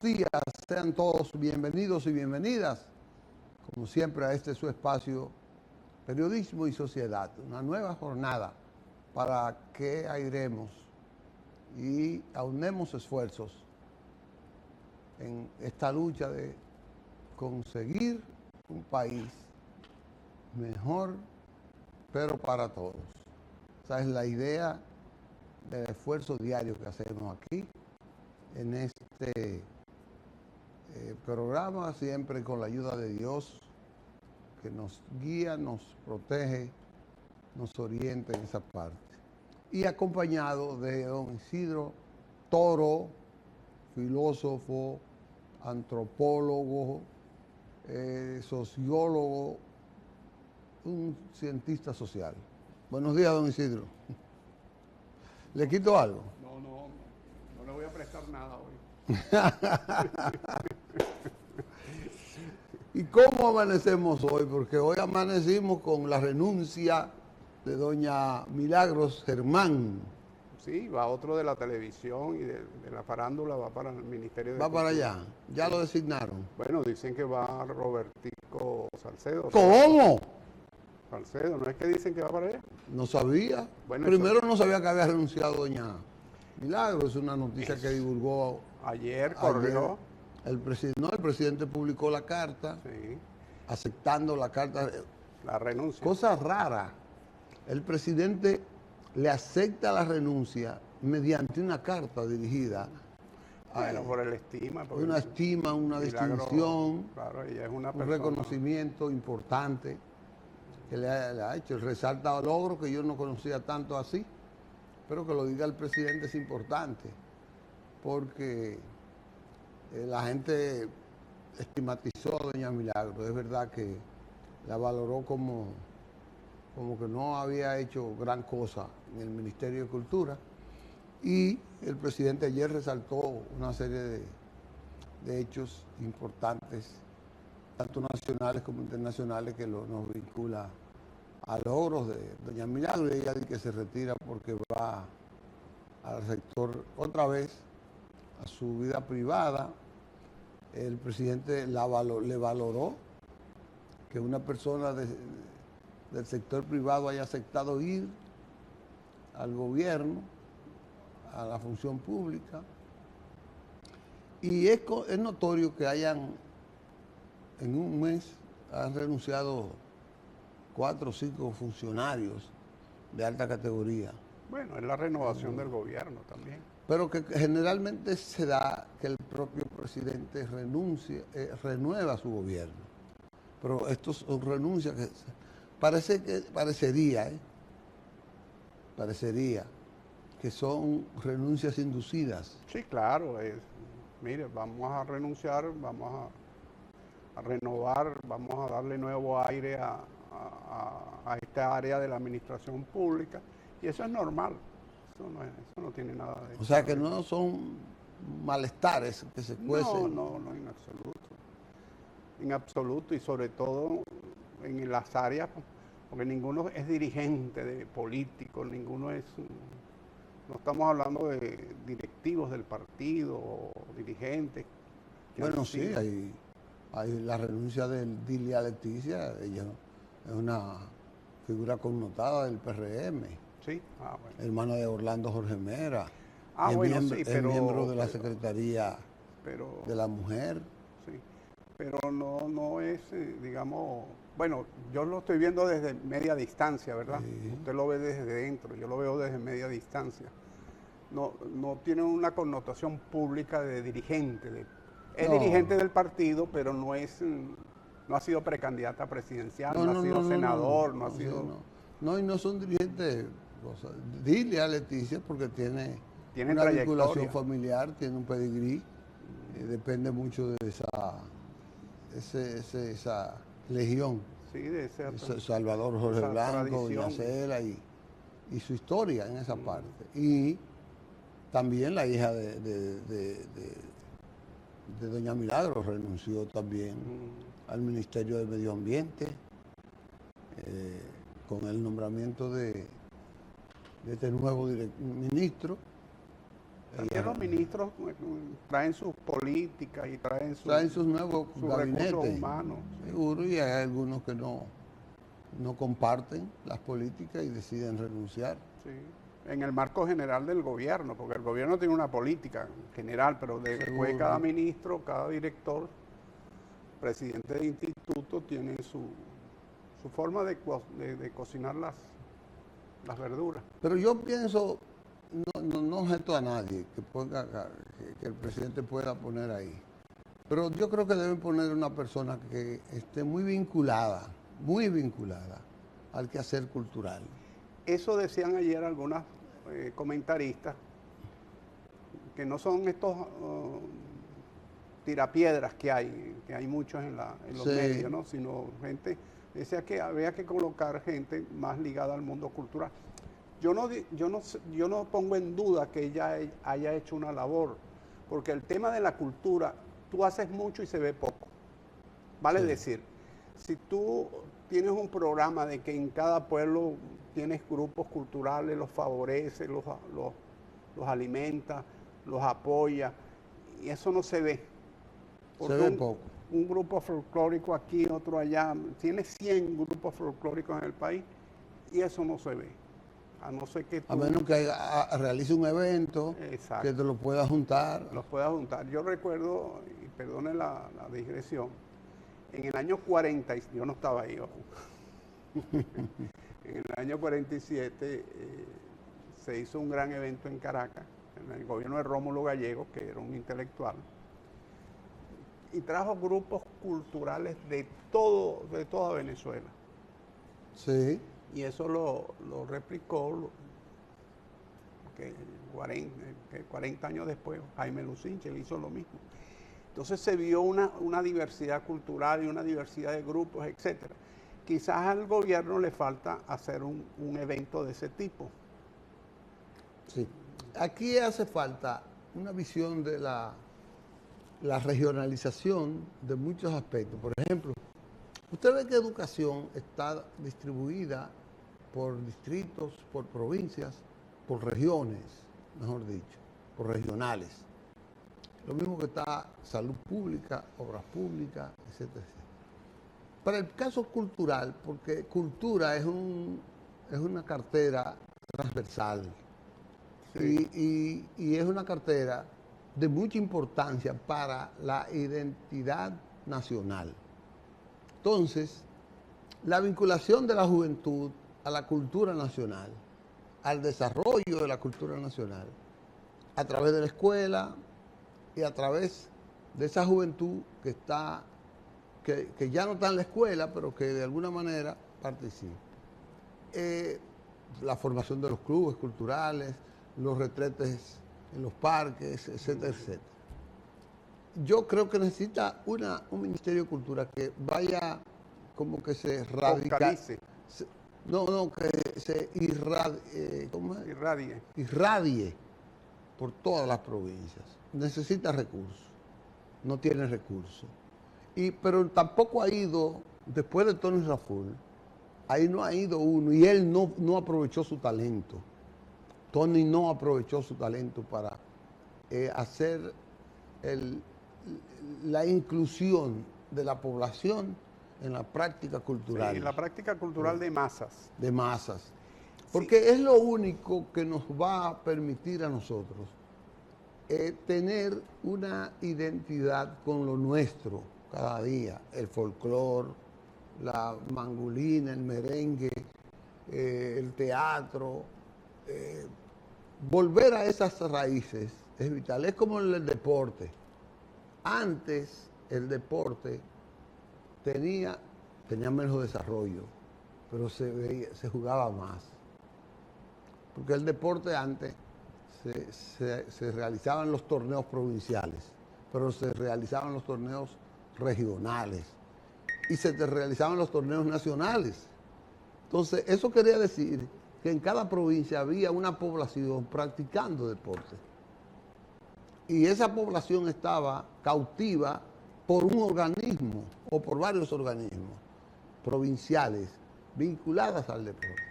días, sean todos bienvenidos y bienvenidas, como siempre, a este su espacio, Periodismo y Sociedad, una nueva jornada para que airemos y aunemos esfuerzos en esta lucha de conseguir un país mejor, pero para todos. Esa es la idea del esfuerzo diario que hacemos aquí en este programa, siempre con la ayuda de Dios, que nos guía, nos protege, nos orienta en esa parte. Y acompañado de don Isidro Toro, filósofo, antropólogo, sociólogo, un cientista social. Buenos días, don Isidro. ¿Le quito algo? No le voy a prestar nada hoy. ¿Y cómo amanecemos hoy? Porque hoy amanecimos con la renuncia de doña Milagros Germán. Sí, va otro de la televisión y de la farándula, va para el Ministerio de Va para Cultura. allá, ya lo designaron. Bueno, dicen que va Robertico Salcedo. ¿Cómo? Salcedo, ¿no es que dicen que va para allá? No sabía. Bueno, Primero no sabía que había renunciado doña Milagros, es una noticia que divulgó Ayer corrió. El presidente publicó la carta, Sí, aceptando la carta. la renuncia. Cosa rara, el presidente le acepta la renuncia mediante una carta dirigida Bueno, por el estima. porque una estima, una Milagro, distinción, Claro, ella es una un persona. reconocimiento importante que le ha hecho. Resalta logros que yo no conocía tanto así, pero que lo diga el presidente es importante, porque la gente estigmatizó a doña Milagro. Es verdad que la valoró como que no había hecho gran cosa en el Ministerio de Cultura, y el presidente ayer resaltó una serie de hechos importantes, tanto nacionales como internacionales, que nos vincula a logros de doña Milagro, y ella dice que se retira porque va al sector otra vez, a su vida privada. El presidente le valoró que una persona del sector privado haya aceptado ir al gobierno, a la función pública, y es notorio que en un mes han renunciado 4 o 5 funcionarios de alta categoría. Bueno, es la renovación del gobierno también. Pero que generalmente se da que el propio presidente renueva su gobierno. Pero esto son renuncias que parecería que son renuncias inducidas. Sí, claro. Mire, vamos a renunciar, vamos a renovar, vamos a darle nuevo aire a esta área de la administración pública, y eso es normal. Eso no tiene nada de... O sea que no son malestares que se cuecen. No, en absoluto. En absoluto, y sobre todo en las áreas, porque ninguno es dirigente de político, ninguno es... No estamos hablando de directivos del partido o dirigentes. Bueno, sí, hay la renuncia de Dilia Leticia, ella es una figura connotada del PRM. Sí, bueno. Hermana de Orlando Jorge Mera. Bueno, sí, pero... Es miembro de la Secretaría de la Mujer. Sí, pero no es, digamos... Bueno, yo lo estoy viendo desde media distancia, ¿verdad? Sí. Usted lo ve desde dentro, yo lo veo desde media distancia. No tiene una connotación pública de dirigente. Es dirigente del partido, pero no ha sido precandidata presidencial, no ha sido senador, no ha sido... No, y no son dirigentes. Dile a Leticia porque tiene una trayectoria, vinculación familiar, tiene un pedigrí, depende mucho de esa legión. Sí, de ese Salvador Jorge Blanco, doña Cela y su historia en esa parte. Y también la hija de doña Milagro renunció también al Ministerio del Medio Ambiente, con el nombramiento de este nuevo ministro, También los ministros traen sus políticas y traen sus nuevos gabinetes, recursos humanos. Seguro, y hay algunos que no comparten las políticas y deciden renunciar. Sí. En el marco general del gobierno, porque el gobierno tiene una política general, pero después cada ministro, cada director, presidente de instituto, tiene su forma de cocinar las verduras. Pero yo pienso, no objeto a nadie que el presidente pueda poner ahí, pero yo creo que deben poner una persona que esté muy vinculada al quehacer cultural. Eso decían ayer algunas comentaristas, que no son estos tirapiedras que hay muchos en los medios, ¿no? Sino gente, decía que había que colocar gente más ligada al mundo cultural. Yo no pongo en duda que ella haya hecho una labor, porque el tema de la cultura, tú haces mucho y se ve poco. Vale decir, si tú tienes un programa de que en cada pueblo tienes grupos culturales, los favorece, los alimenta, los apoya, y eso no se ve. Se ve poco. Un grupo folclórico aquí, otro allá, tienes 100 grupos folclóricos en el país y eso no se ve. A no ser que tú, a menos que realice un evento, exacto, que te lo puedas juntar. Los puedas juntar. Yo recuerdo, y perdone la digresión, en el año 40, yo no estaba ahí, ojo. En el año 47 se hizo un gran evento en Caracas, en el gobierno de Rómulo Gallegos, que era un intelectual, y trajo grupos culturales de toda Venezuela. Sí. Y eso lo replicó que 40 años después Jaime Lucinche hizo lo mismo. Entonces se vio una diversidad cultural y una diversidad de grupos, etcétera. Quizás al gobierno le falta hacer un evento de ese tipo. Sí. Aquí hace falta una visión de la regionalización de muchos aspectos. Por ejemplo, usted ve que educación está distribuida por distritos, por provincias, por regiones, mejor dicho, por regionales. Lo mismo que está salud pública, obras públicas, etcétera, etcétera. Para el caso cultural, porque cultura es una cartera transversal, sí, y es una cartera de mucha importancia para la identidad nacional. Entonces, la vinculación de la juventud a la cultura nacional, al desarrollo de la cultura nacional, a través de la escuela y a través de esa juventud que ya no está en la escuela, pero que de alguna manera participa. La formación de los clubes culturales, los retretes en los parques, etcétera, etcétera. Yo creo que necesita un Ministerio de Cultura que vaya como que se radicalice. Que se irradie por todas las provincias. Necesita recursos, no tiene recursos. Pero tampoco ha ido, después de Tony Raful, ahí no ha ido uno, y él no aprovechó su talento. Tony no aprovechó su talento para hacer la inclusión de la población en la práctica cultural. Sí, en la práctica cultural de masas. De masas. Porque es lo único que nos va a permitir a nosotros tener una identidad con lo nuestro cada día. El folclore, la mangulina, el merengue, el teatro. Volver a esas raíces es vital. Es como el deporte. Antes el deporte tenía menos desarrollo, pero se jugaba más. Porque el deporte antes se realizaban los torneos provinciales, pero se realizaban los torneos regionales y se realizaban los torneos nacionales. Entonces, eso quería decir que en cada provincia había una población practicando deporte. Y esa población estaba cautiva por un organismo o por varios organismos provinciales vinculadas al deporte.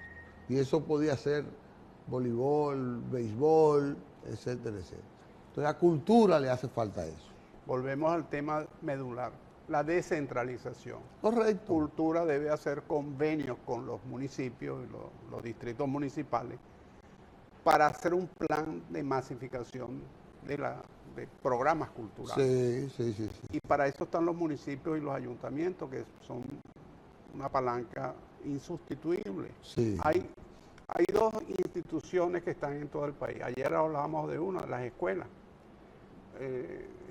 Y eso podía ser voleibol, béisbol, etcétera, etcétera. Entonces a cultura le hace falta eso. Volvemos al tema medular, la descentralización. Correcto. Cultura debe hacer convenios con los municipios y los distritos municipales para hacer un plan de masificación de programas culturales. Sí. Y para eso están los municipios y los ayuntamientos, que son una palanca insustituible. Sí. Hay dos instituciones que están en todo el país. Ayer hablábamos de una, de las escuelas.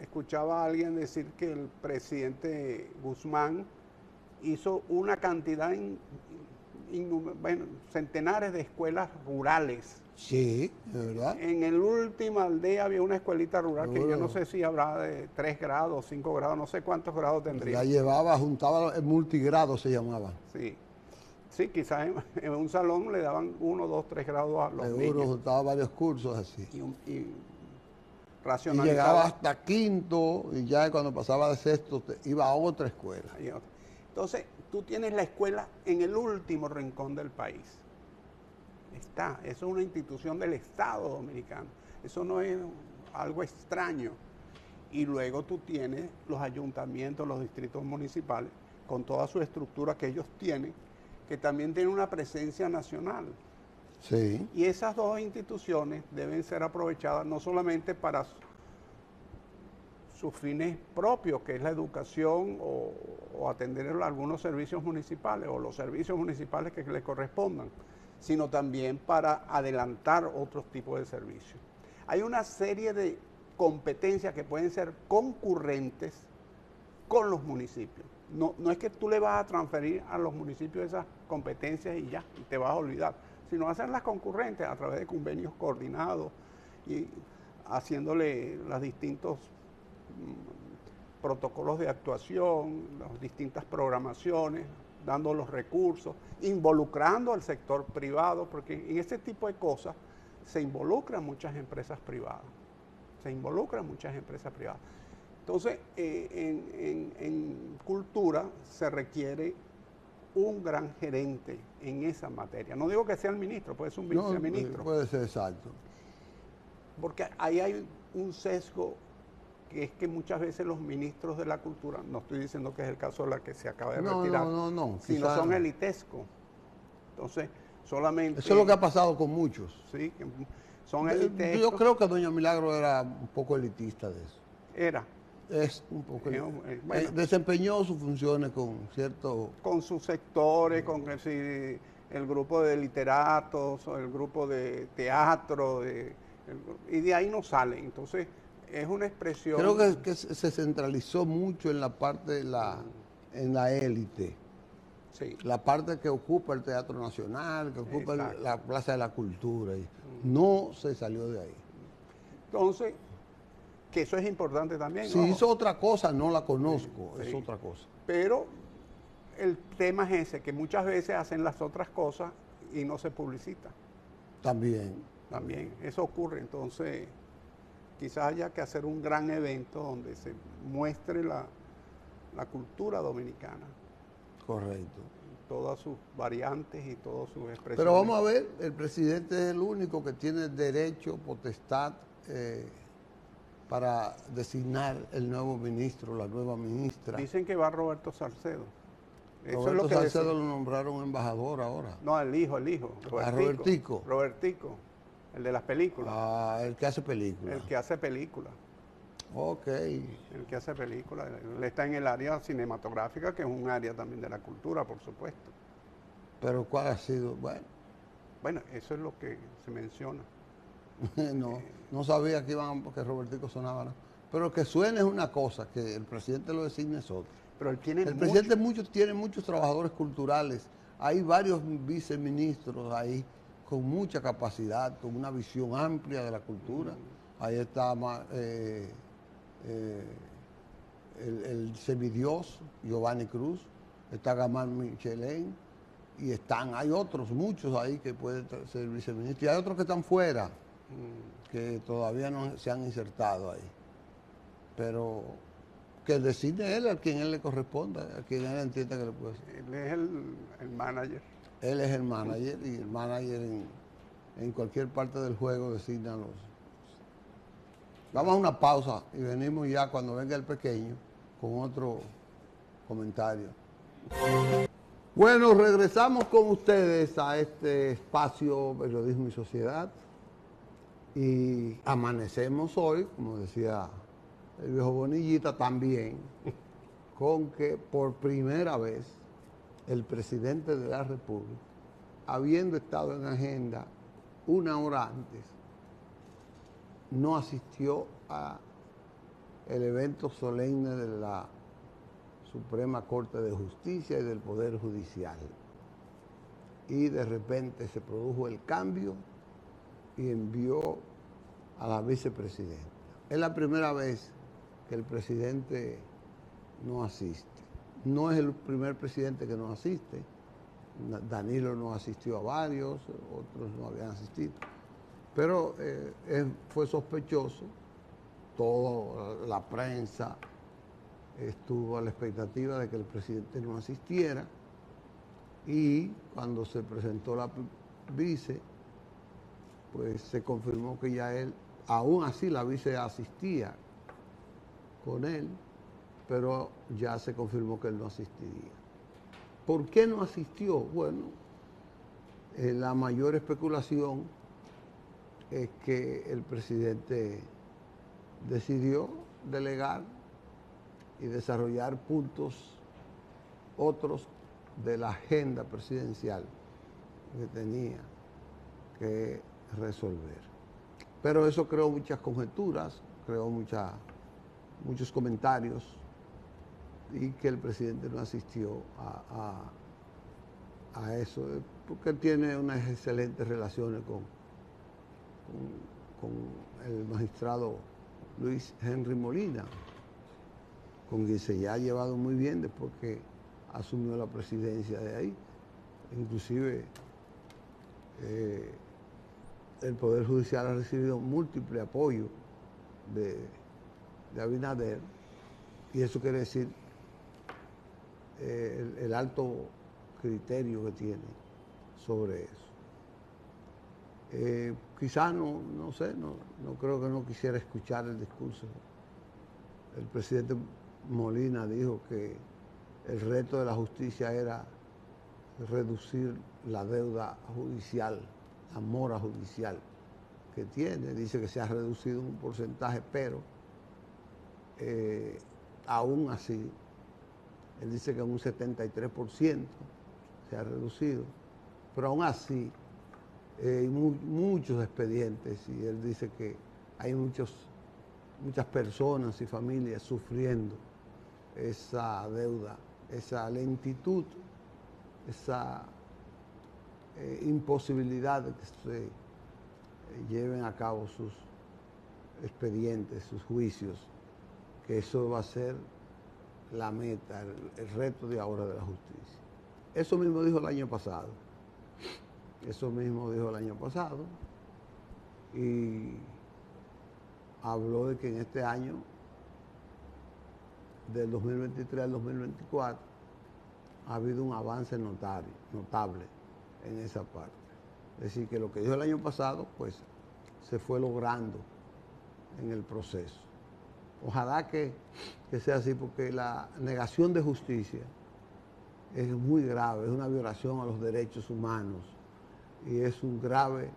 Escuchaba a alguien decir que el presidente Guzmán hizo una cantidad, centenares de escuelas rurales. Sí, de verdad. En el última aldea había una escuelita rural que yo no sé si habrá de 3 grados, 5 grados, no sé cuántos grados tendría. La llevaba, juntaba el multigrado, se llamaba. Sí, quizás en un salón le daban 1, 2, 3 grados a los niños. Juntaba varios cursos así. Y Y llegaba hasta quinto y ya cuando pasaba de sexto iba a otra escuela. Entonces, tú tienes la escuela en el último rincón del país. Eso es una institución del Estado dominicano. Eso no es algo extraño. Y luego tú tienes los ayuntamientos, los distritos municipales, con toda su estructura que ellos tienen, que también tienen una presencia nacional. Sí. Y esas dos instituciones deben ser aprovechadas no solamente para sus fines propios, que es la educación o atender algunos servicios municipales o los servicios municipales que les correspondan, sino también para adelantar otros tipos de servicios. Hay una serie de competencias que pueden ser concurrentes con los municipios. No es que tú le vas a transferir a los municipios esas competencias y ya, y te vas a olvidar, sino hacerlas concurrentes a través de convenios coordinados y haciéndole los distintos protocolos de actuación, las distintas programaciones, dando los recursos, involucrando al sector privado, porque en ese tipo de cosas se involucran muchas empresas privadas. Entonces, en cultura se requiere un gran gerente en esa materia. No digo que sea el ministro, puede ser un viceministro. Puede ser, exacto. Porque ahí hay un sesgo que es que muchas veces los ministros de la cultura, no estoy diciendo que es el caso de la que se acaba de retirar, sino son elitescos. Entonces, solamente... Eso es lo que ha pasado con muchos. Sí, que son elitescos. Yo creo que Doña Milagro era un poco elitista de eso. Es un poco elitista. Desempeñó sus funciones con cierto... Con sus sectores, con el grupo de literatos, el grupo de teatro, y de ahí no sale. Entonces, es una expresión... Creo que se centralizó mucho en la parte en la élite. Sí. La parte que ocupa el Teatro Nacional, que ocupa la Plaza de la Cultura. No se salió de ahí. Entonces, que eso es importante también. Si hizo otra cosa, no la conozco, es otra cosa. Pero el tema es ese, que muchas veces hacen las otras cosas y no se publicita. También, eso ocurre. Entonces, quizás haya que hacer un gran evento donde se muestre la cultura dominicana. Correcto. Todas sus variantes y todas sus expresiones. Pero vamos a ver, el presidente es el único que tiene derecho, potestad para designar el nuevo ministro, la nueva ministra. Dicen que va Roberto Salcedo. Roberto Salcedo lo nombraron embajador ahora. No, el hijo. Robertico. Robertico, el de las películas. El que hace películas. El que hace películas. Ok. El que hace películas. Él está en el área cinematográfica, que es un área también de la cultura, por supuesto. Pero ¿cuál ha sido? Bueno, eso es lo que se menciona. No sabía que Robertico sonaba, ¿no? Pero que suene es una cosa, que el presidente lo designe es otra. Pero él presidente tiene muchos trabajadores culturales. Hay varios viceministros ahí con mucha capacidad, con una visión amplia de la cultura. Ahí está el semidios Giovanni Cruz, está Gamán Michelén, y hay otros, muchos ahí que pueden ser viceministros. Y hay otros que están fuera, que todavía no se han insertado ahí. Pero que decide él, a quien él le corresponda, a quien él entienda que le puede hacer. Él es el manager. Él es el manager, y el manager en cualquier parte del juego designa Vamos a una pausa y venimos ya cuando venga el pequeño con otro comentario. Bueno, regresamos con ustedes a este espacio Periodismo y Sociedad y amanecemos hoy, como decía el viejo Bonillita, también con que por primera vez el presidente de la República, habiendo estado en agenda una hora antes, no asistió a el evento solemne de la Suprema Corte de Justicia y del Poder Judicial. Y de repente se produjo el cambio y envió a la vicepresidenta. Es la primera vez que el presidente no asiste. No es el primer presidente que no asiste. Danilo no asistió a varios, otros no habían asistido. Pero fue sospechoso, toda la prensa estuvo a la expectativa de que el presidente no asistiera y cuando se presentó la vice, pues se confirmó que ya él, aún así la vice asistía con él, pero ya se confirmó que él no asistiría. ¿Por qué no asistió? Bueno, la mayor especulación es que el presidente decidió delegar y desarrollar puntos otros de la agenda presidencial que tenía que resolver. Pero eso creó muchas conjeturas, creó muchos comentarios y que el presidente no asistió a eso, porque tiene unas excelentes relaciones con el magistrado Luis Henry Molina, con quien se ya ha llevado muy bien después que asumió la presidencia de ahí. Inclusive el Poder Judicial ha recibido múltiple apoyo de Abinader, y eso quiere decir el alto criterio que tiene sobre eso. Quizás no creo que no quisiera escuchar el discurso. El presidente Molina dijo que el reto de la justicia era reducir la deuda judicial, la mora judicial que tiene. Dice que se ha reducido un porcentaje, pero aún así, él dice que un 73% se ha reducido, pero aún así hay muchos expedientes y él dice que hay muchas personas y familias sufriendo esa deuda, esa lentitud, esa imposibilidad de que se lleven a cabo sus expedientes, sus juicios, que eso va a ser la meta, el reto de ahora de la justicia. Eso mismo dijo el año pasado. Y habló de que en este año, del 2023 al 2024, ha habido un avance notable en esa parte. Es decir, que lo que dijo el año pasado, pues, se fue logrando en el proceso. Ojalá que sea así, porque la negación de justicia es muy grave, es una violación a los derechos humanos y es un grave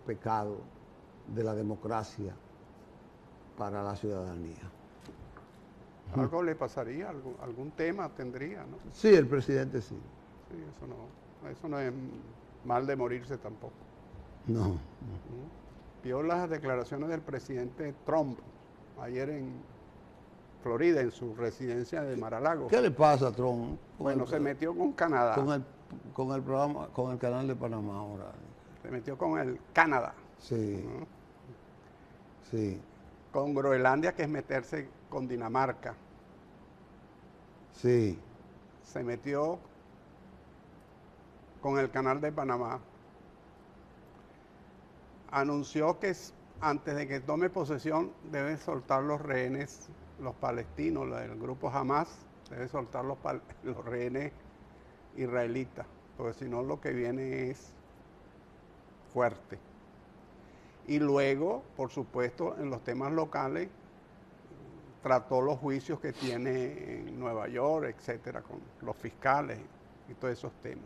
pecado de la democracia para la ciudadanía. ¿Algo le pasaría? ¿Algún tema tendría? ¿No? Sí, el presidente sí. Sí, eso no es mal de morirse tampoco. No. Vio las declaraciones del presidente Trump ayer en Florida, en su residencia de Mar-a-Lago. ¿Qué le pasa a Trump? Bueno, se metió con Canadá. Con el programa, con el canal de Panamá ahora. Se metió con el Canadá. Sí. Sí. Con Groenlandia, que es meterse con Dinamarca. Sí. Se metió con el canal de Panamá. Anunció que antes de que tome posesión debe soltar los rehenes, los palestinos, el grupo Hamas, debe soltar los rehenes israelitas, porque si no lo que viene es fuerte. Y luego, por supuesto, en los temas locales, trató los juicios que tiene en Nueva York, etcétera, con los fiscales y todos esos temas.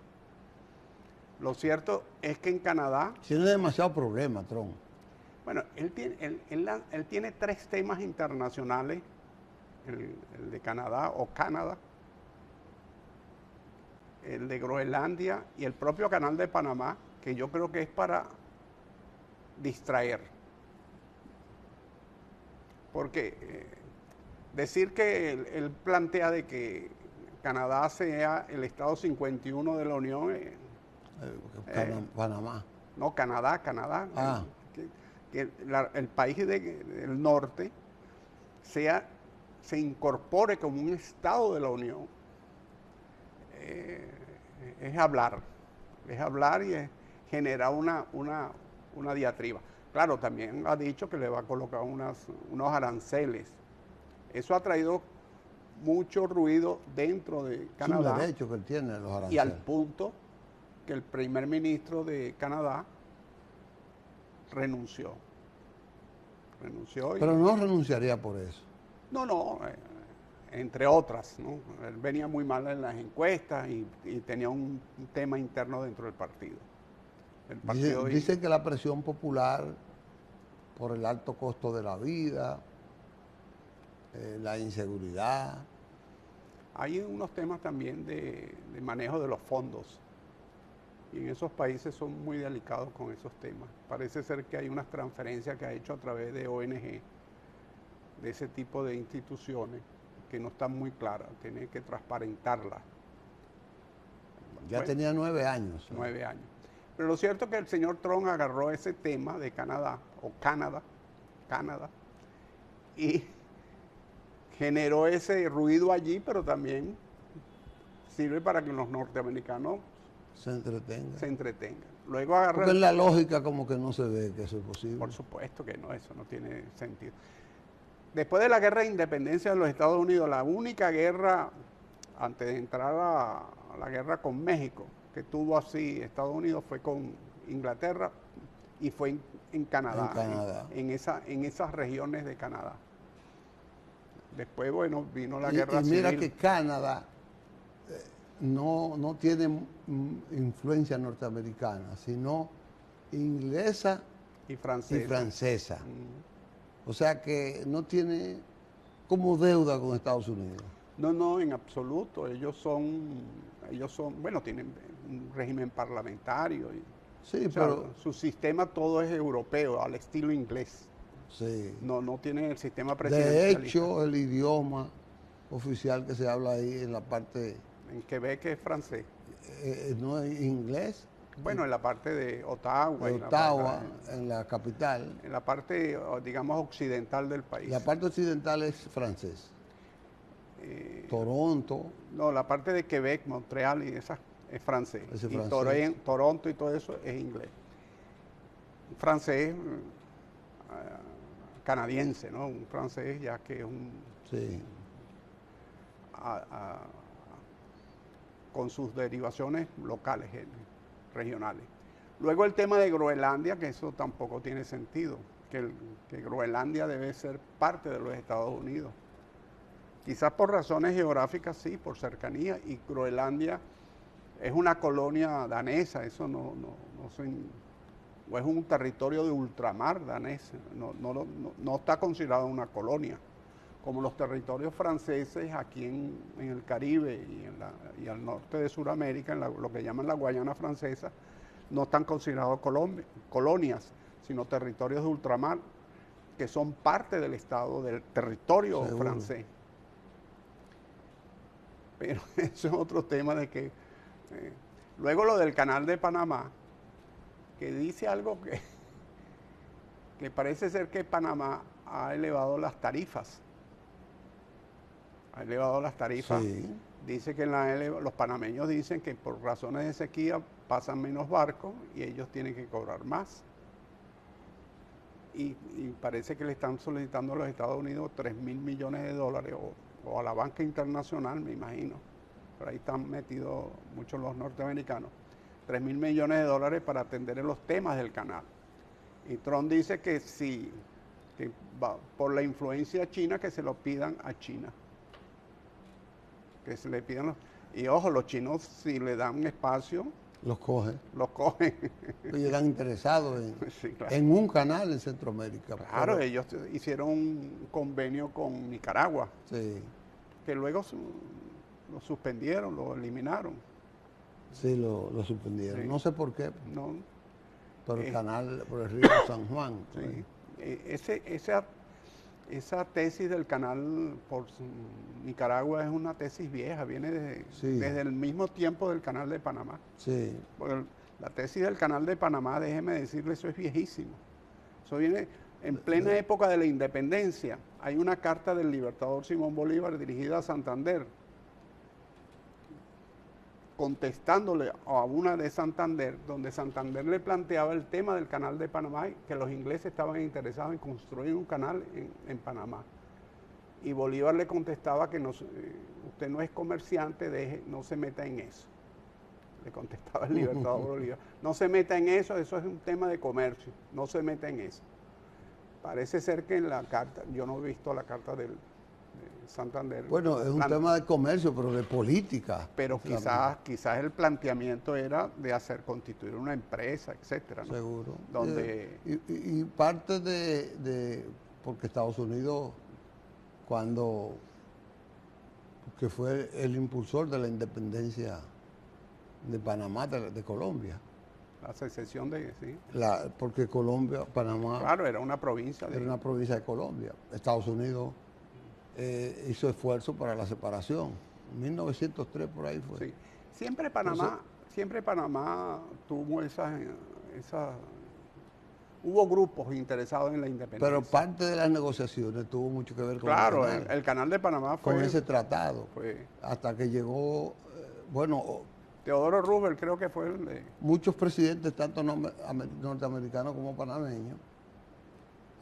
Lo cierto es que en Canadá... Tiene demasiado problema, Trump. Bueno, él tiene 3 temas internacionales, el de Canadá o Canadá, el de Groenlandia y el propio canal de Panamá, que yo creo que es para distraer. Porque decir que él plantea de que Canadá sea el estado 51 de la Unión... Panamá. No, Canadá. Ah. El país del norte se incorpore como un estado de la Unión. Es hablar y es generar una diatriba. Claro, también ha dicho que le va a colocar unos aranceles. Eso ha traído mucho ruido dentro de Canadá. Es un derecho que él tiene, los aranceles. Y al punto que el primer ministro de Canadá renunció. Pero no renunciaría por eso. No, entre otras, ¿no? Él venía muy mal en las encuestas y tenía un tema interno dentro del partido. Dicen que la presión popular por el alto costo de la vida, la inseguridad. Hay unos temas también de manejo de los fondos. Y en esos países son muy delicados con esos temas. Parece ser que hay unas transferencias que ha hecho a través de ONG, de ese tipo de instituciones, que no están muy claras, tiene que transparentarlas. Ya tenía 9 años. 9 años. Pero lo cierto es que el señor Trump agarró ese tema de Canadá, y generó ese ruido allí, pero también sirve para que los norteamericanos se entretengan. Luego agarra... Porque en la lógica como que no se ve que eso es posible. Por supuesto que no, eso no tiene sentido. Después de la guerra de independencia de los Estados Unidos, la única guerra, antes de entrar a la guerra con México, que tuvo así Estados Unidos, fue con Inglaterra y fue en Canadá. En esas regiones de Canadá. Después, bueno, vino la guerra civil. Y mira que Canadá no tiene influencia norteamericana, sino inglesa y francesa. O sea que no tiene como deuda con Estados Unidos. No, en absoluto. Ellos son, bueno, tienen un régimen parlamentario. Sí, pero su sistema todo es europeo, al estilo inglés. Sí. No tienen el sistema presidencialista. De hecho, el idioma oficial que se habla ahí en la parte... En Quebec es francés. No es inglés. Bueno, en la parte de Ottawa. En la capital. En la parte, digamos, occidental del país. La parte occidental es francés. Toronto. No, la parte de Quebec, Montreal y esa es francés. Y Toronto y todo eso es inglés. Francés canadiense, ¿no? Un francés ya que es un... Sí. Con sus derivaciones locales, regionales. Luego el tema de Groenlandia, que eso tampoco tiene sentido, que Groenlandia debe ser parte de los Estados Unidos. Quizás por razones geográficas sí, por cercanía, y Groenlandia es una colonia danesa, eso o es un territorio de ultramar danés, no está considerado una colonia, como los territorios franceses aquí en el Caribe y al norte de Sudamérica, en lo que llaman la Guayana francesa, no están considerados colonias, sino territorios de ultramar, que son parte del Estado, del territorio francés. Pero eso es otro tema de que... luego lo del canal de Panamá, que dice algo que parece ser que Panamá ha elevado las tarifas. Sí. Dice que los panameños dicen que por razones de sequía pasan menos barcos y ellos tienen que cobrar más. Y parece que le están solicitando a los Estados Unidos 3.000 millones de dólares o a la banca internacional, me imagino. Por ahí están metidos muchos los norteamericanos. 3.000 millones de dólares para atender los temas del canal. Y Trump dice que sí, que va, por la influencia china, que se lo pidan a China. Que se le pidan y ojo, los chinos si le dan espacio, Los coge. los cogen. Ellos están interesados Sí, claro. en un canal en Centroamérica. Claro, pero, ellos hicieron un convenio con Nicaragua, sí, que luego lo suspendieron, lo eliminaron. sí, lo suspendieron. Sí. No sé por qué, ¿No? por el canal, por el río San Juan. Sí. Esa tesis del canal por Nicaragua es una tesis vieja, viene desde el mismo tiempo del canal de Panamá. Sí. Porque la tesis del canal de Panamá, déjeme decirle, eso es viejísimo. Eso viene en plena época de la independencia. Hay una carta del libertador Simón Bolívar dirigida a Santander, contestándole a una de Santander, donde Santander le planteaba el tema del canal de Panamá, que los ingleses estaban interesados en construir un canal en Panamá. Y Bolívar le contestaba que usted no es comerciante, no se meta en eso. Le contestaba el libertador Bolívar. No se meta en eso, eso es un tema de comercio, no se meta en eso. Parece ser que en la carta, yo no he visto la carta de Santander. Bueno, es un tema de comercio, pero de política. Pero quizás el planteamiento era de constituir una empresa, etcétera, ¿no? Seguro. Donde y parte porque Estados Unidos, que fue el impulsor de la independencia de Panamá, de Colombia. la secesión sí. Porque Panamá... Claro, era una provincia. Era una provincia de Colombia. Estados Unidos hizo esfuerzo para la separación. En 1903 por ahí fue. Sí. Siempre Panamá tuvo hubo grupos interesados en la independencia. Pero parte de las negociaciones tuvo mucho que ver con el canal de Panamá fue... Con ese tratado. Hasta que llegó, Teodoro Roosevelt creo que fue muchos presidentes, tanto norteamericanos como panameños,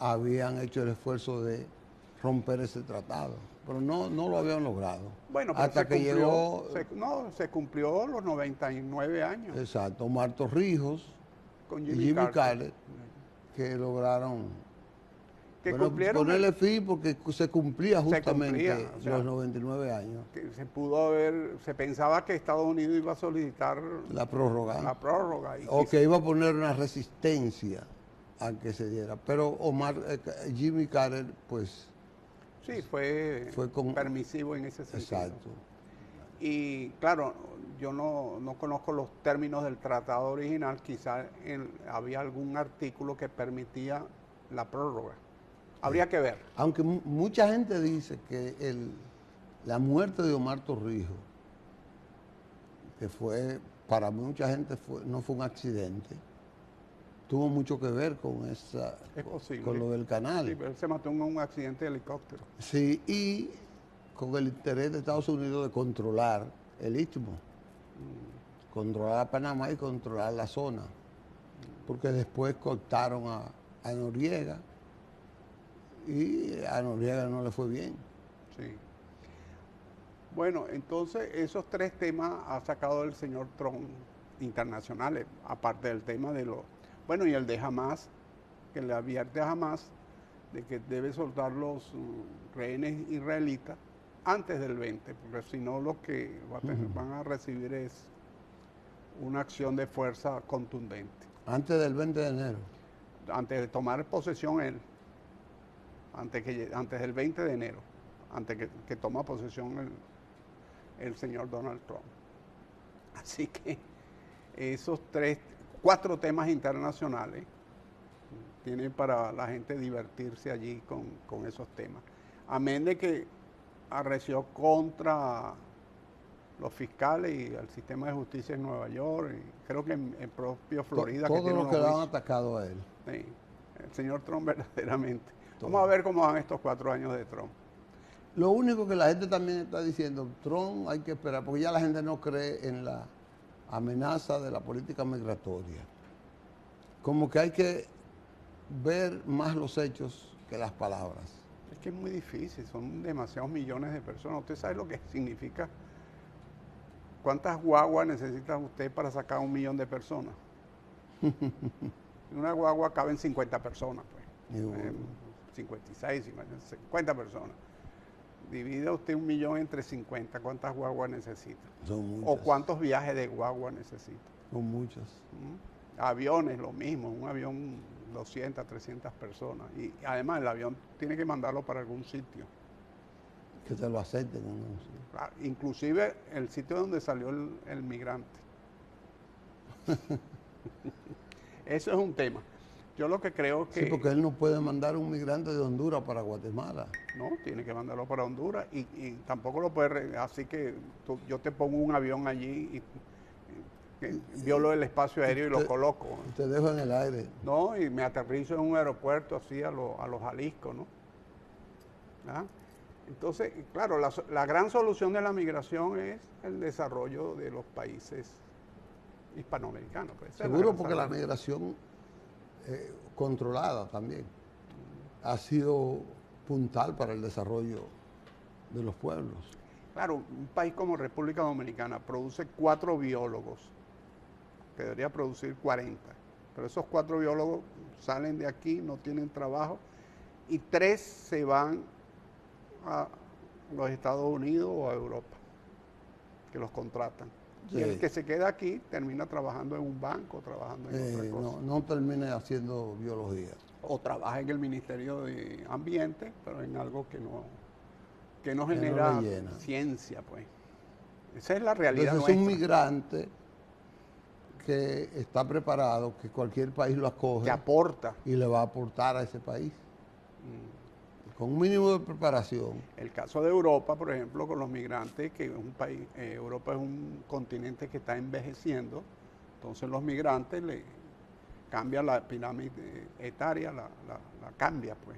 habían hecho el esfuerzo de romper ese tratado, pero no lo habían logrado. Bueno, pero hasta que llegó... se cumplió los 99 años. Exacto, Omar Torrijos con Jimmy Carter, que lograron ponerle fin porque se cumplía justamente los 99 años. Que se pensaba que Estados Unidos iba a solicitar la prórroga. O que iba a poner una resistencia a que se diera. Pero Jimmy Carter, pues... Sí, fue permisivo en ese sentido. Exacto. Y claro, yo no conozco los términos del tratado original, quizás había algún artículo que permitía la prórroga. Habría que ver. Aunque mucha gente dice que la muerte de Omar Torrijos, que para mucha gente no fue un accidente, tuvo mucho que ver con con lo del canal. Sí, pero él se mató en un accidente de helicóptero. Sí, y con el interés de Estados Unidos de controlar el Istmo, controlar a Panamá y controlar la zona, porque después cortaron a Noriega y a Noriega no le fue bien. Sí. Bueno, entonces esos tres temas ha sacado el señor Trump internacionales, aparte del tema de bueno, y el de Hamas, que le advierte a Hamas de que debe soltar los rehenes israelitas antes del 20, porque si no lo que van a recibir es una acción de fuerza contundente. Antes del 20 de enero. Antes de tomar posesión él, antes del 20 de enero, antes que toma posesión el señor Donald Trump. Así que esos 4 temas internacionales tienen para la gente divertirse allí con esos temas. Amén de que arreció contra los fiscales y el sistema de justicia en Nueva York, y creo que en propio Florida. Todos los que lo han atacado a él. Sí, el señor Trump verdaderamente. Vamos a ver cómo van estos 4 años de Trump. Lo único que la gente también está diciendo, Trump hay que esperar, porque ya la gente no cree en la amenaza de la política migratoria. Como que hay que ver más los hechos que las palabras. Es que es muy difícil, son demasiados millones de personas. ¿Usted sabe lo que significa? ¿Cuántas guaguas necesita usted para sacar 1 millón de personas? En una guagua caben 50 personas, pues. Y bueno. 56, 50 personas. Divida usted 1 millón entre 50, ¿cuántas guaguas necesita? Son muchas. ¿O cuántos viajes de guagua necesita? Son muchas. Aviones, lo mismo, un avión 200, 300 personas. Y además el avión tiene que mandarlo para algún sitio. Que te lo acepten. ¿No? Claro, inclusive el sitio donde salió el migrante. Eso es un tema. Yo lo que creo que... Sí, porque él no puede mandar un migrante de Honduras para Guatemala. No, tiene que mandarlo para Honduras y tampoco lo puede... Así que yo te pongo un avión allí y violo el espacio aéreo y lo coloco. Te dejo en el aire. No, y me aterrizo en un aeropuerto así a los Jalisco, ¿no? ¿Ah? Entonces, claro, la gran solución de la migración es el desarrollo de los países hispanoamericanos. Pues. Seguro, porque la migración controlada también ha sido puntal para el desarrollo de los pueblos. Claro, un país como República Dominicana produce 4 biólogos, que debería producir 40, pero esos 4 biólogos salen de aquí, no tienen trabajo, y 3 se van a los Estados Unidos o a Europa, que los contratan. Sí. Y el que se queda aquí termina trabajando en un banco, trabajando en otra cosa. No termina haciendo biología. O trabaja en el Ministerio de Ambiente, pero en algo que no genera ciencia, pues. Esa es la realidad nuestra. Es un migrante que está preparado, que cualquier país lo acoge. Que aporta. Y le va a aportar a ese país. Con un mínimo de preparación. El caso de Europa, por ejemplo, con los migrantes, que es un país, Europa es un continente que está envejeciendo, entonces los migrantes le cambian la pirámide etaria, la cambia, pues.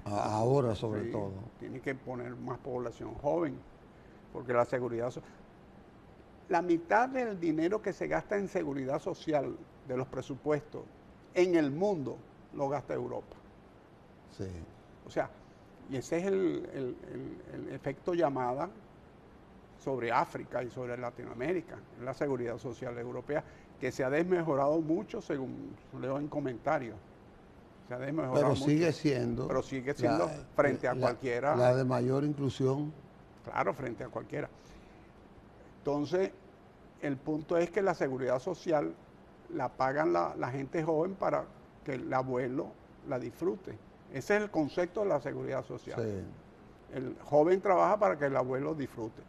Ahora, sobre todo. Tiene que poner más población joven, porque la seguridad social... La mitad del dinero que se gasta en seguridad social de los presupuestos en el mundo lo gasta Europa. Sí. O sea, y ese es el efecto llamada sobre África y sobre Latinoamérica, la seguridad social europea, que se ha desmejorado mucho, según leo en comentarios. Se ha desmejorado pero mucho. Sigue siendo frente a cualquiera. La de mayor inclusión. Claro, frente a cualquiera. Entonces, el punto es que la seguridad social la pagan la gente joven para que el abuelo la disfrute. Ese es el concepto de la seguridad social. Sí. El joven trabaja para que el abuelo disfrute.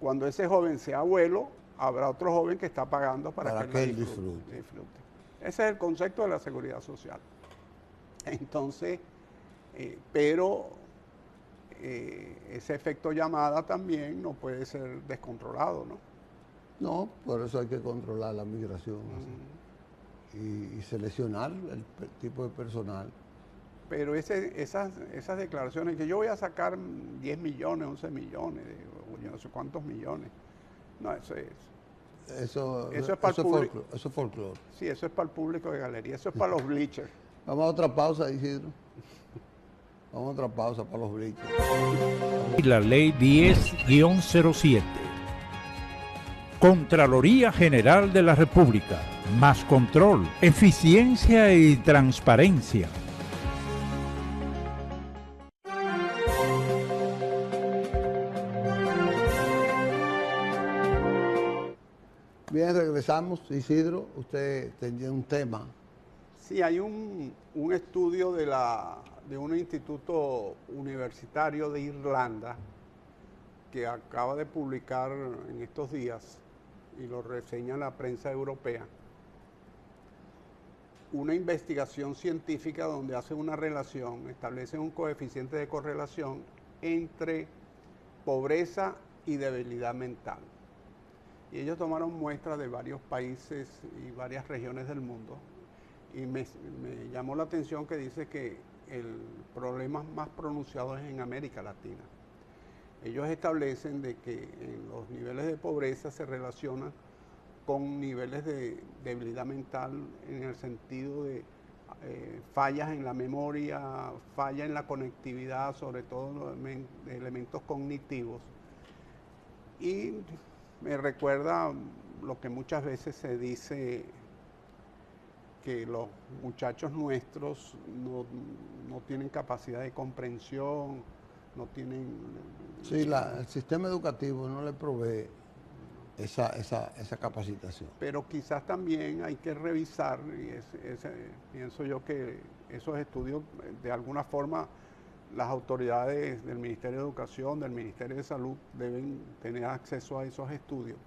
Cuando ese joven sea abuelo, habrá otro joven que está pagando para que él disfrute. Ese es el concepto de la seguridad social. Entonces, ese efecto llamada también no puede ser descontrolado, ¿no? No, por eso hay que controlar la migración y seleccionar el tipo de personal. Pero esas declaraciones que yo voy a sacar 10 millones, 11 millones, yo no sé cuántos millones. No, eso es para el público. Eso es folclore. Sí, eso es para el público de galería, eso es para los bleachers. Vamos a otra pausa, Isidro. Vamos a otra pausa para los bleachers. La ley 10-07. Contraloría General de la República. Más control, eficiencia y transparencia. Bien, regresamos. Isidro, usted tenía un tema. Sí, hay un estudio de un instituto universitario de Irlanda que acaba de publicar en estos días, y lo reseña la prensa europea, una investigación científica donde hace una relación, establece un coeficiente de correlación entre pobreza y debilidad mental. Y ellos tomaron muestras de varios países y varias regiones del mundo, y me llamó la atención que dice que el problema más pronunciado es en América Latina. Ellos establecen de que los niveles de pobreza se relacionan con niveles de debilidad mental en el sentido de fallas en la memoria, fallas en la conectividad, sobre todo los elementos cognitivos. Y me recuerda lo que muchas veces se dice que los muchachos nuestros no tienen capacidad de comprensión, no tienen... Sí, el sistema educativo no le provee esa capacitación. Pero quizás también hay que revisar, y pienso yo que esos estudios, de alguna forma, las autoridades del Ministerio de Educación, del Ministerio de Salud, deben tener acceso a esos estudios,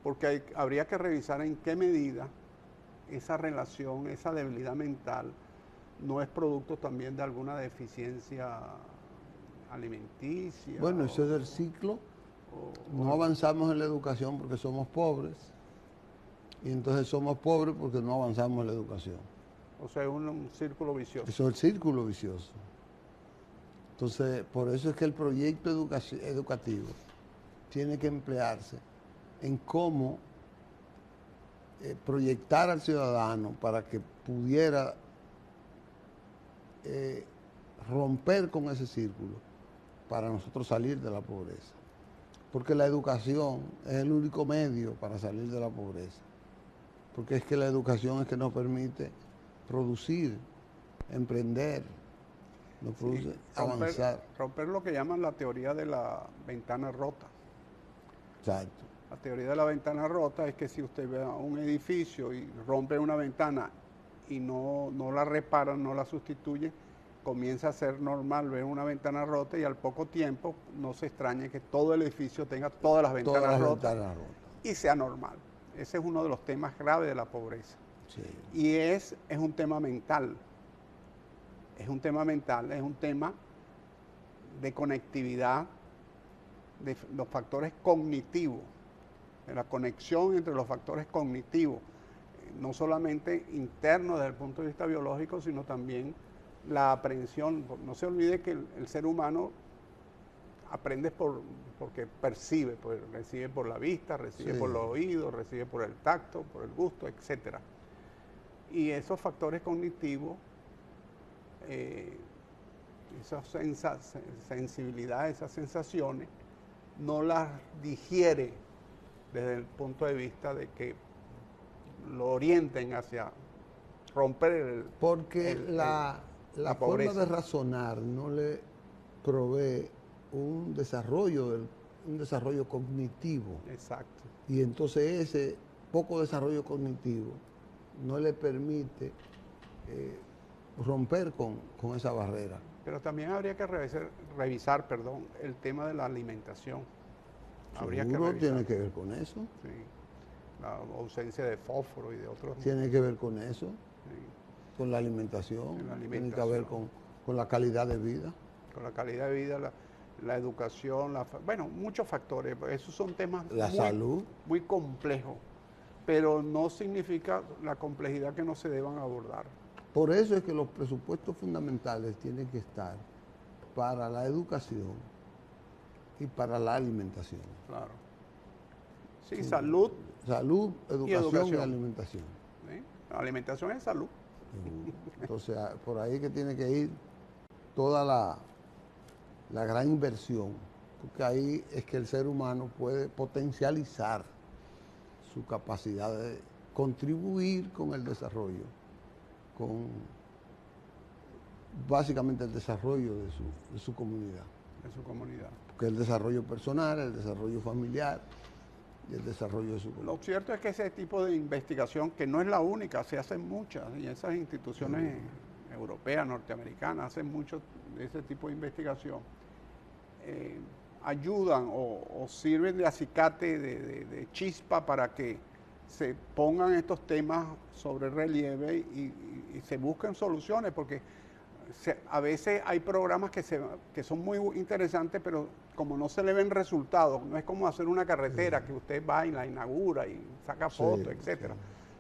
porque habría que revisar en qué medida esa relación, esa debilidad mental, no es producto también de alguna deficiencia alimenticia. Bueno, eso es el ciclo. No avanzamos en la educación porque somos pobres, y entonces somos pobres porque no avanzamos en la educación. O sea, es un círculo vicioso. Eso es el círculo vicioso. Entonces, por eso es que el proyecto educativo tiene que emplearse en cómo proyectar al ciudadano para que pudiera romper con ese círculo para nosotros salir de la pobreza. Porque la educación es el único medio para salir de la pobreza. Porque es que la educación es que nos permite producir, emprender, nos produce avanzar. Romper lo que llaman la teoría de la ventana rota. Exacto. La teoría de la ventana rota es que si usted ve un edificio y rompe una ventana y no la reparan, no la sustituyen, comienza a ser normal ver una ventana rota y al poco tiempo no se extrañe que todo el edificio tenga todas las ventanas rotas y sea normal. Ese es uno de los temas graves de la pobreza. Sí. Y es un tema mental. Es un tema mental, es un tema de conectividad, de los factores cognitivos, de la conexión entre los factores cognitivos, no solamente internos desde el punto de vista biológico, sino también la aprehensión. No se olvide que el ser humano aprende porque percibe, pues, recibe por la vista, recibe por los oídos, recibe por el tacto, por el gusto, etc. Y esos factores cognitivos, esas sensibilidades, esas sensaciones, no las digiere desde el punto de vista de que lo orienten hacia romper la forma de razonar no le provee un desarrollo cognitivo. Exacto. Y entonces ese poco desarrollo cognitivo no le permite romper con esa barrera. Pero también habría que revisar el tema de la alimentación. Seguro tiene que ver con eso. Sí. La ausencia de fósforo y de otros. Tiene que ver con eso. Sí. Con la alimentación. Tiene que ver con la calidad de vida. Con la calidad de vida, la educación, muchos factores. Esos son temas salud. Muy complejos, pero no significa la complejidad que no se deban abordar. Por eso es que los presupuestos fundamentales tienen que estar para la educación y para la alimentación. Claro. Sí, salud. Salud, educación y alimentación. ¿Sí? La alimentación es salud. Entonces, por ahí que tiene que ir toda la gran inversión, porque ahí es que el ser humano puede potencializar su capacidad de contribuir con el desarrollo, con básicamente el desarrollo de su comunidad. De su comunidad. Porque el desarrollo personal, el desarrollo familiar y el desarrollo de su comunidad. Lo cierto es que ese tipo de investigación, que no es la única, se hacen muchas, y esas instituciones europeas, norteamericanas, hacen mucho de ese tipo de investigación, ayudan o sirven de acicate, de chispa para que se pongan estos temas sobre relieve y se busquen soluciones, porque a veces hay programas que son muy interesantes, pero como no se le ven resultados, no es como hacer una carretera que usted va y la inaugura y saca fotos, etcétera.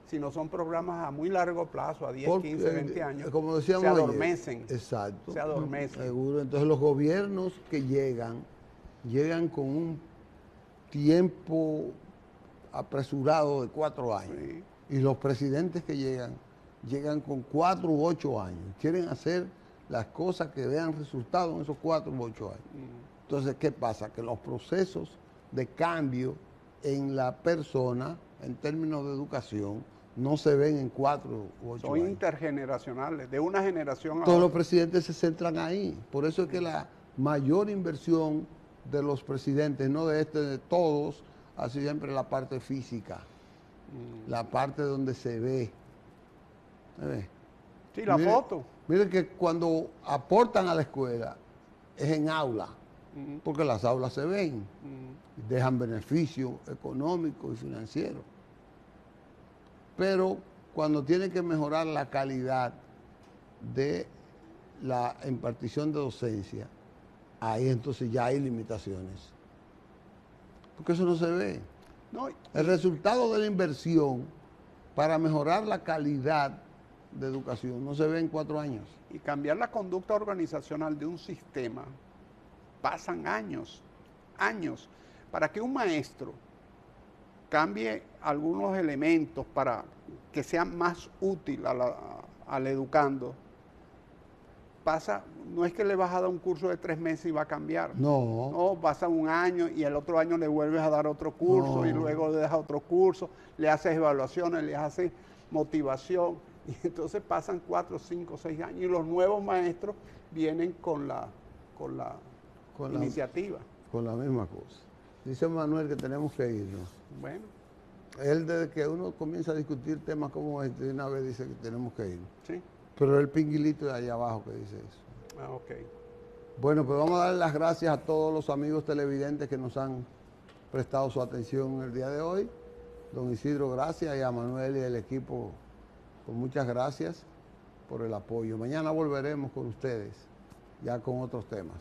Sino son programas a muy largo plazo, a 10, 15, 20 años, como decíamos se adormecen. Ayer. Exacto. Se adormecen. Seguro. Entonces los gobiernos que llegan con un tiempo apresurado de 4 años. Sí. Y los presidentes que llegan con 4 u 8 años. Quieren hacer las cosas que vean resultados en esos 4 u 8 años. Entonces, ¿qué pasa? Que los procesos de cambio en la persona, en términos de educación, no se ven en 4 u 8 Son años. intergeneracionales, de una generación a Todos los otra. presidentes se centran ahí. Por eso es que la mayor inversión de los presidentes, no de este, de todos, ha sido siempre la parte física, la parte donde se ve. ¿Se ve? Sí, la foto. Miren que cuando aportan a la escuela es en aula, porque las aulas se ven, dejan beneficios económicos y financieros. Pero cuando tiene que mejorar la calidad de la impartición de docencia, ahí entonces ya hay limitaciones. Porque eso no se ve. No, El resultado de la inversión para mejorar la calidad de educación no se ve en 4 años. y cambiar la conducta organizacional de un sistema, pasan años, para que un maestro cambie algunos elementos para que sea más útil al educando. No es que le vas a dar un curso de 3 meses y va a cambiar. No. No, pasa un año y el otro año le vuelves a dar otro curso y luego le das otro curso, le haces evaluaciones, le haces motivación y entonces pasan 4, 5, 6 años y los nuevos maestros vienen con la iniciativa. Con la misma cosa. Dice Manuel que tenemos que irnos. Bueno, Él desde que uno comienza a discutir temas como este, de una vez dice que tenemos que ir. sí. Pero el pinguilito de allá abajo que dice eso. Ah, ok. Bueno, pues vamos a darle las gracias a todos los amigos televidentes que nos han prestado su atención el día de hoy. Don Isidro, gracias, y a Manuel y el equipo, pues muchas gracias por el apoyo. Mañana volveremos con ustedes, ya con otros temas.